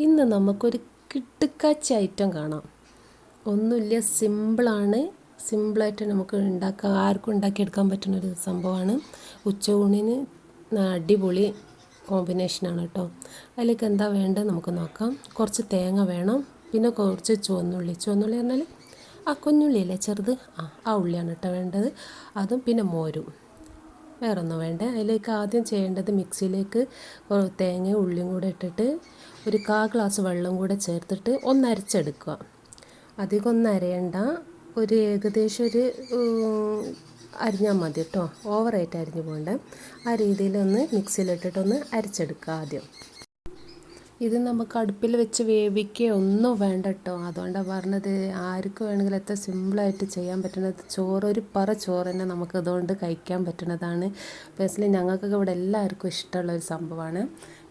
ഇന്ന് നമുക്കൊരു കിടുക്കാച്ചി ഐറ്റം കാണാം. ഒന്നുമില്ല, സിമ്പിളാണ്. സിമ്പിളായിട്ട് നമുക്ക് ഉണ്ടാക്കാം, ആർക്കും ഉണ്ടാക്കിയെടുക്കാൻ പറ്റുന്നൊരു സംഭവമാണ്. ഉച്ചയൂണിന് അടിപൊളി കോമ്പിനേഷനാണ് കേട്ടോ. അതിലേക്ക് എന്താ വേണ്ടത് നമുക്ക് നോക്കാം. കുറച്ച് തേങ്ങ വേണം, പിന്നെ കുറച്ച് ചുവന്നുള്ളി പറഞ്ഞാൽ ആ കുഞ്ഞുള്ളിയല്ലേ ചെറുത്, ആ ഉള്ളിയാണ് കേട്ടോ വേണ്ടത്. അതും പിന്നെ മോരും, വേറൊന്നും വേണ്ട. അതിലേക്ക് ആദ്യം ചെയ്യേണ്ടത് മിക്സിയിലേക്ക് തേങ്ങയും ഉള്ളിയും കൂടെ ഇട്ടിട്ട് ഒരു 1/4 ഗ്ലാസ് വെള്ളം കൂടെ ചേർത്തിട്ട് ഒന്ന് അരച്ചെടുക്കുക. അധികം ഒന്നും അരയണ്ട, ഒരു ഏകദേശം ഒരു അരിഞ്ഞാൽ മതി കേട്ടോ, ഓവറായിട്ട് അരിഞ്ഞു പോകണ്ട. ആ രീതിയിലൊന്ന് മിക്സിയിലിട്ടിട്ടൊന്ന് അരച്ചെടുക്കുക ആദ്യം. ഇത് നമുക്ക് അടുപ്പിൽ വെച്ച് വേവിക്കുക ഒന്നും വേണ്ട കേട്ടോ. അതുകൊണ്ടാണ് പറഞ്ഞത്, ആർക്ക് വേണമെങ്കിലും എത്ര സിമ്പിളായിട്ട് ചെയ്യാൻ പറ്റുന്നത്. ഒരു പറ ചോറ് തന്നെ നമുക്ക് ഇതുകൊണ്ട് കഴിക്കാൻ പറ്റുന്നതാണ്. പേഴ്സണലി ഞങ്ങൾക്കൊക്കെ ഇവിടെ എല്ലാവർക്കും ഇഷ്ടമുള്ളൊരു സംഭവമാണ്.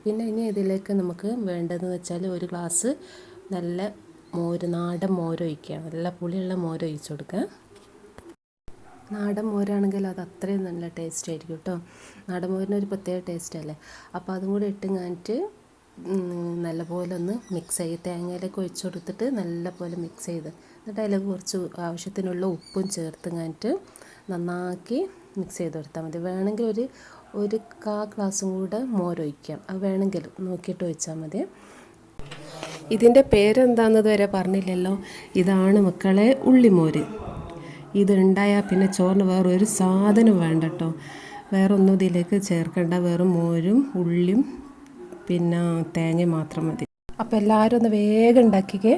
പിന്നെ ഇനി ഇതിലേക്ക് നമുക്ക് വേണ്ടതെന്ന് വെച്ചാൽ 1 ഗ്ലാസ് നല്ല മോര്, നാടൻ മോര് ഒഴിക്കുക. നല്ല പുളിയുള്ള മോര് ഒഴിച്ച് കൊടുക്കുക. നാടൻ മോരാണെങ്കിൽ അത് അത്രയും നല്ല ടേസ്റ്റ് ആയിരിക്കും കേട്ടോ. നാടൻ മോരിനൊരു പ്രത്യേക ടേസ്റ്റ് അല്ലേ. അപ്പോൾ അതും കൂടി ഇട്ട് കഴിഞ്ഞിട്ട് നല്ലപോലെ ഒന്ന് മിക്സ് ചെയ്ത് തേങ്ങയിലേക്ക് ഒഴിച്ച് കൊടുത്തിട്ട് നല്ലപോലെ മിക്സ് ചെയ്ത്, എന്നിട്ട് അതിലേക്ക് കുറച്ച് ആവശ്യത്തിനുള്ള ഉപ്പും ചേർത്ത് കഴിഞ്ഞിട്ട് നന്നാക്കി മിക്സ് ചെയ്ത് കൊടുത്താൽ മതി. വേണമെങ്കിൽ ഒരു 1/4 ഗ്ലാസും കൂടെ മോരൊഴിക്കാം, അത് വേണമെങ്കിൽ നോക്കിയിട്ട് ഒഴിച്ചാൽ മതി. ഇതിൻ്റെ പേരെന്താണെന്നത് വരെ പറഞ്ഞില്ലല്ലോ. ഇതാണ് മക്കളെ ഉള്ളിമോര്. ഇതുണ്ടായാൽ പിന്നെ ചോറിന് വേറെ ഒരു സാധനം വേണ്ട കേട്ടോ. വേറെ ഒന്നും ഇതിലേക്ക് ചേർക്കേണ്ട, വെറും മോരും ഉള്ളിയും പിന്നെ തേങ്ങ മാത്രം മതി. അപ്പോൾ എല്ലാവരും ഒന്ന് വേഗം ഉണ്ടാക്കിക്കേ.